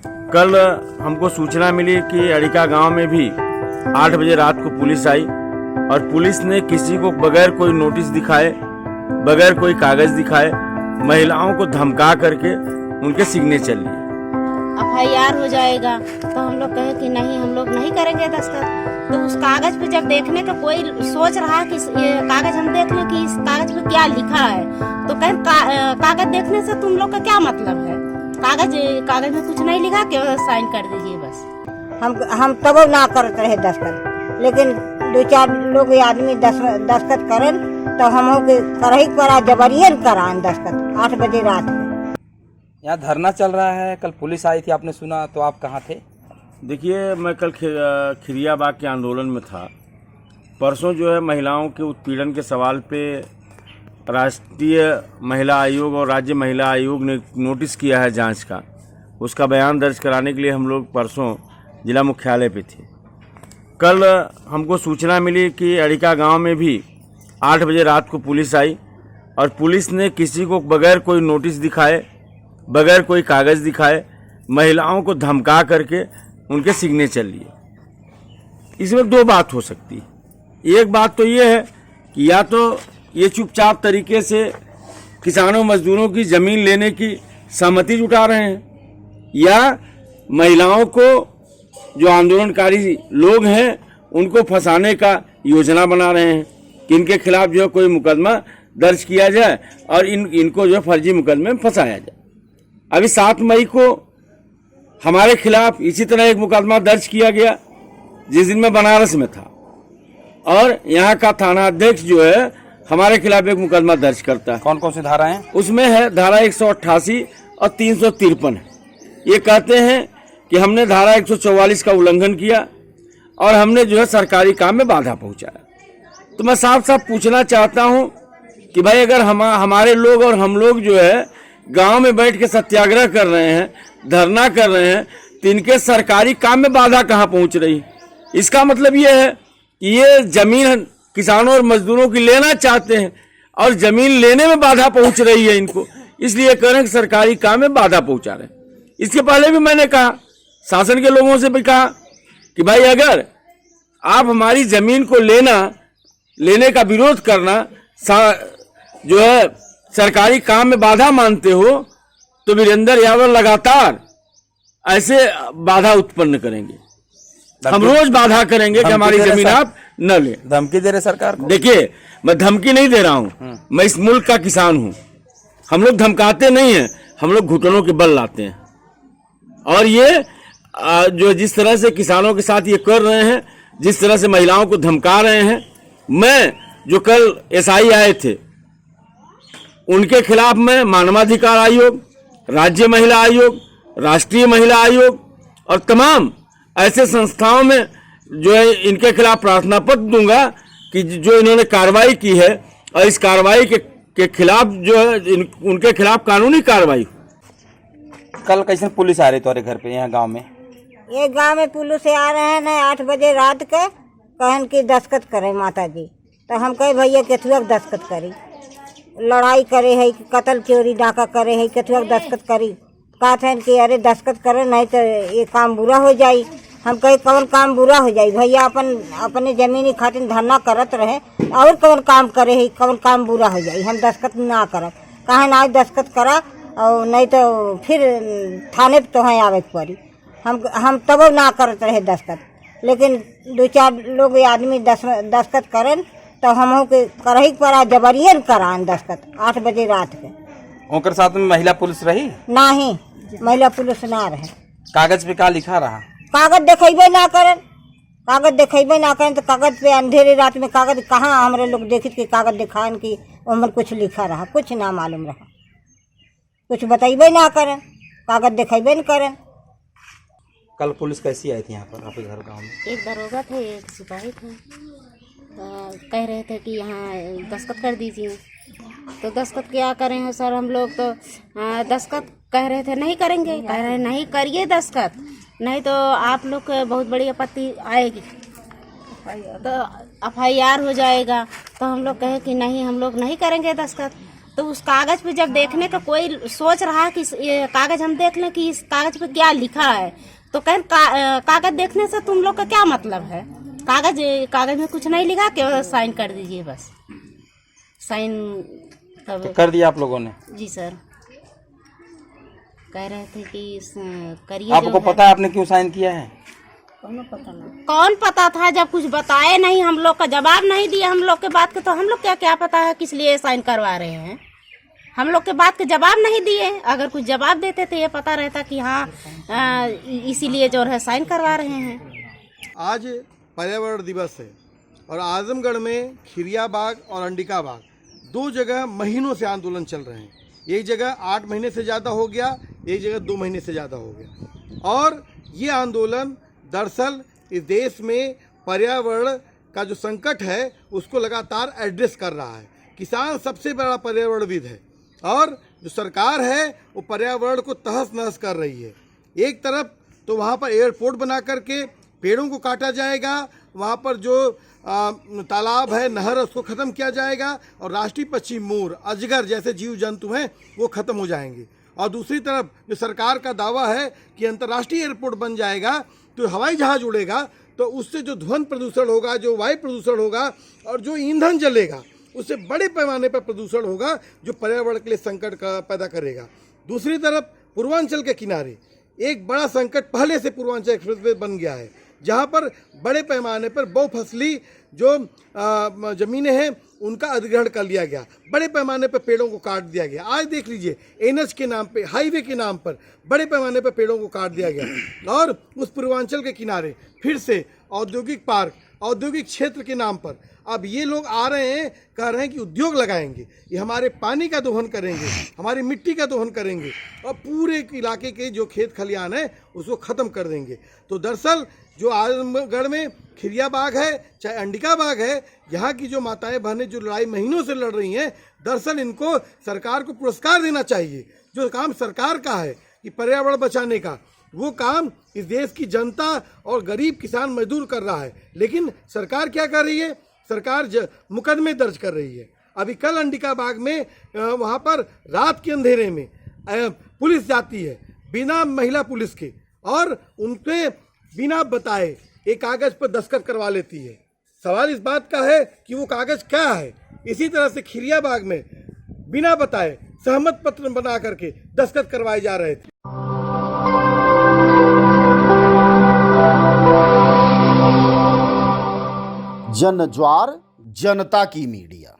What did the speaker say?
कल हमको सूचना मिली कि अड़िका गांव में भी 8 बजे रात को पुलिस आई और पुलिस ने किसी को बगैर कोई नोटिस दिखाए, बगैर कोई कागज दिखाए महिलाओं को धमका करके उनके सिग्नेचर लिए। FIR हो जाएगा तो हम लोग कहे कि नहीं, हम लोग नहीं करेंगे दस्तखत। तो उस कागज पे जब देखने का कोई सोच रहा कि ये कागज हम देख लें कि इस कागज पे क्या लिखा है, तो कहे कागज देखने से तुम लोग का क्या मतलब है? कागज में कुछ नहीं लिखा, केवल साइन कर दीजिए बस। हम तब ना करते रहे दस्तखत, लेकिन 2-4 लोग आदमी दस्तखत करें तो हम करही करा जबरियन करान दस्तखत 8 बजे रात में। यहाँ धरना चल रहा है, कल पुलिस आई थी, आपने सुना, तो आप कहाँ थे? देखिए, मैं कल खिरियाबाग के आंदोलन में था। परसों जो है महिलाओं के उत्पीड़न के सवाल पे राष्ट्रीय महिला आयोग और राज्य महिला आयोग ने नोटिस किया है जांच का। उसका बयान दर्ज कराने के लिए हम लोग परसों जिला मुख्यालय पे थे। कल हमको सूचना मिली कि अड़िका गांव में भी 8 बजे रात को पुलिस आई और पुलिस ने किसी को बगैर कोई नोटिस दिखाए, बगैर कोई कागज दिखाए महिलाओं को धमका करके उनके सिग्नेचर लिए। इसमें 2 बात हो सकती है। एक बात तो ये है कि या तो ये चुपचाप तरीके से किसानों मजदूरों की ज़मीन लेने की सहमति जुटा रहे हैं, या महिलाओं को जो आंदोलनकारी लोग हैं उनको फंसाने का योजना बना रहे हैं कि इनके खिलाफ जो है कोई मुकदमा दर्ज किया जाए और इनको जो है फर्जी मुकदमे में फंसाया जाए। अभी 7 मई को हमारे खिलाफ इसी तरह एक मुकदमा दर्ज किया गया, जिस दिन मैं बनारस में था, और यहाँ का थाना अध्यक्ष जो है हमारे खिलाफ एक मुकदमा दर्ज करता है। कौन कौन सी धारा हैं? उसमें है धारा 188 और 353 है। ये कहते हैं कि हमने धारा 144 का उल्लंघन किया और हमने जो है सरकारी काम में बाधा पहुंचाया। तो मैं साफ साफ पूछना चाहता हूं कि भाई, अगर हमारे लोग और हम लोग जो है गांव में बैठ के सत्याग्रह कर रहे हैं, धरना कर रहे हैं, तो इनके सरकारी काम में बाधा कहाँ पहुंच रही? इसका मतलब ये है कि ये जमीन किसानों और मजदूरों की लेना चाहते हैं और जमीन लेने में बाधा पहुंच रही है इनको, इसलिए कह रहे हैं कि सरकारी काम में बाधा पहुंचा रहे हैं। इसके पहले भी मैंने कहा, शासन के लोगों से भी कहा कि भाई, अगर आप हमारी जमीन को लेने का विरोध करना जो है सरकारी काम में बाधा मानते हो, तो वीरेंद्र यादव लगातार ऐसे बाधा उत्पन्न करेंगे। हम रोज बाधा करेंगे कि हमारी जमीन आप न ले। धमकी दे रहे सरकार को? देखिए, मैं धमकी नहीं दे रहा हूं, मैं इस मुल्क का किसान हूं। हम लोग धमकाते नहीं हैं, हम लोग घुटनों के बल लाते हैं। और ये जो जिस तरह से किसानों के साथ ये कर रहे हैं, जिस तरह से महिलाओं को धमका रहे हैं, मैं जो कल SI आए थे उनके खिलाफ मैं मानवाधिकार आयोग, राज्य महिला आयोग, राष्ट्रीय महिला आयोग और तमाम ऐसे संस्थाओं में जो है इनके खिलाफ प्रार्थना पत्र दूंगा कि जो इन्होंने कार्रवाई की है और इस कार्रवाई के खिलाफ जो है उनके खिलाफ कानूनी कार्रवाई। कल कैसे पुलिस आ रही तुम्हारे घर पे यहाँ गांव में? ये गांव में पुलिस आ रहे हैं ना 8 बजे रात के, कहन की दस्तखत करे माता जी। तो हम कहे भैया केथुआ दस्तखत करी, लड़ाई करे है, कत्ल चोरी डाका करे है, केथुआ दस्तखत करी। कहते हैं कि अरे दस्तखत करे नहीं तो ये काम बुरा हो जाई। हम कहे कौन काम बुरा हो जाई भैया? अपने जमीनी खातिर धरना करत रहे और कौन काम करे है, कौन काम बुरा हो जाई? हम दस्तखत ना करत, कहे ना दस्तखत करा और नहीं तो फिर थाने पे तो आवे पड़ी। हम तब ना करते रहे दस्तखत, लेकिन 2-4 लोग आदमी दस्तखत करें तो हम करही पड़ा जबरियन करान दस्तखत 8 बजे रात के। उनके साथ में महिला पुलिस रही? नहीं, महिला पुलिस ना रहे। कागज पे क्या लिखा रहा? कागज देखेबे ना करें तो कागज पे अंधेरे रात में कागज कहाँ हमारे लोग देखित कि कागज दिखाएं कि उमर कुछ लिखा रहा, कुछ ना मालूम रहा, कुछ बताइबे ना करें, कागज देखेबे न करें। कल पुलिस कैसी आई थी यहाँ पर आपके घर गाँव में? एक दरोगा थे, एक सिपाही थे, तो कह रहे थे कि यहाँ दस्तखत कर दीजिए। तो दस्तखत क्या करें हैं सर, हम लोग तो दस्तखत कह रहे थे नहीं करेंगे, कह रहे नहीं करिए दस्तखत, नहीं तो आप लोग को बहुत बड़ी आपत्ति आएगी, तो FIR हो जाएगा। तो हम लोग कहे कि नहीं, हम लोग नहीं करेंगे दस्तखत। तो उस कागज पे जब देखने का कोई सोच रहा है कि ये कागज हम देख लें कि इस कागज पे क्या लिखा है, तो कहें कागज देखने से तुम लोग का क्या मतलब है? कागज में कुछ नहीं लिखा, केवल साइन कर दीजिए बस। साइन तब तो कर दिया आप लोगों ने? जी सर, कह रहे थे कि करिए। आपको पता है आपने क्यों साइन किया है? कौन पता था, जब कुछ बताए नहीं, हम लोग का जवाब नहीं दिया हम लोग के बात का, तो हम लोग क्या पता है किस लिए साइन करवा रहे हैं? हम लोग के बात के जवाब नहीं दिए। अगर कुछ जवाब देते तो ये पता रहता कि हाँ इसीलिए जो है साइन करवा रहे हैं। आज पर्यावरण दिवस है और आजमगढ़ में खिरिया बाग और अंडिका बाग दो जगह महीनों से आंदोलन चल रहे हैं। एक जगह 8 महीने से ज़्यादा हो गया, एक जगह 2 महीने से ज़्यादा हो गया। और ये आंदोलन दरअसल इस देश में पर्यावरण का जो संकट है उसको लगातार एड्रेस कर रहा है। किसान सबसे बड़ा पर्यावरणविद है और जो सरकार है वो पर्यावरण को तहस नहस कर रही है। एक तरफ तो वहाँ पर एयरपोर्ट बना करके पेड़ों को काटा जाएगा, वहाँ पर जो तालाब है, नहर है, उसको ख़त्म किया जाएगा और राष्ट्रीय पक्षी मोर, अजगर जैसे जीव जंतु हैं वो ख़त्म हो जाएंगे। और दूसरी तरफ जो सरकार का दावा है कि अंतर्राष्ट्रीय एयरपोर्ट बन जाएगा तो हवाई जहाज़ उड़ेगा, तो उससे जो ध्वनि प्रदूषण होगा, जो वायु प्रदूषण होगा और जो ईंधन जलेगा, उससे बड़े पैमाने पर प्रदूषण होगा जो पर्यावरण के लिए संकट का पैदा करेगा। दूसरी तरफ पूर्वांचल के किनारे एक बड़ा संकट पहले से पूर्वांचल एक्सप्रेसवे बन गया है, जहाँ पर बड़े पैमाने पर बहुफसली जो ज़मीनें हैं उनका अधिग्रहण कर लिया गया, बड़े पैमाने पर पेड़ों को काट दिया गया। आज देख लीजिए एनएच के नाम पे, हाईवे के नाम पर बड़े पैमाने पर पेड़ों को काट दिया गया। और उस पूर्वांचल के किनारे फिर से औद्योगिक पार्क, औद्योगिक क्षेत्र के नाम पर अब ये लोग आ रहे हैं, कह रहे हैं कि उद्योग लगाएंगे, ये हमारे पानी का दोहन करेंगे, हमारी मिट्टी का दोहन करेंगे और पूरे इलाके के जो खेत खलिहान है उसको ख़त्म कर देंगे। तो दरअसल जो आजमगढ़ में खिरिया बाग है चाहे अंडिका बाग है, यहाँ की जो माताएं बहनें जो लड़ाई महीनों से लड़ रही हैं, दरअसल इनको सरकार को पुरस्कार देना चाहिए। जो काम सरकार का है कि पर्यावरण बचाने का, वो काम इस देश की जनता और गरीब किसान मजदूर कर रहा है, लेकिन सरकार क्या कर रही है? सरकार मुकदमे दर्ज कर रही है। अभी कल अंडिका बाग में वहाँ पर रात के अंधेरे में पुलिस जाती है बिना महिला पुलिस के और उनके बिना बताए एक कागज़ पर दस्तखत करवा लेती है। सवाल इस बात का है कि वो कागज़ क्या है। इसी तरह से खिरिया बाग में बिना बताए सहमत पत्र बना करके दस्तखत करवाए जा रहे थे। जन ज्वार जनता की मीडिया।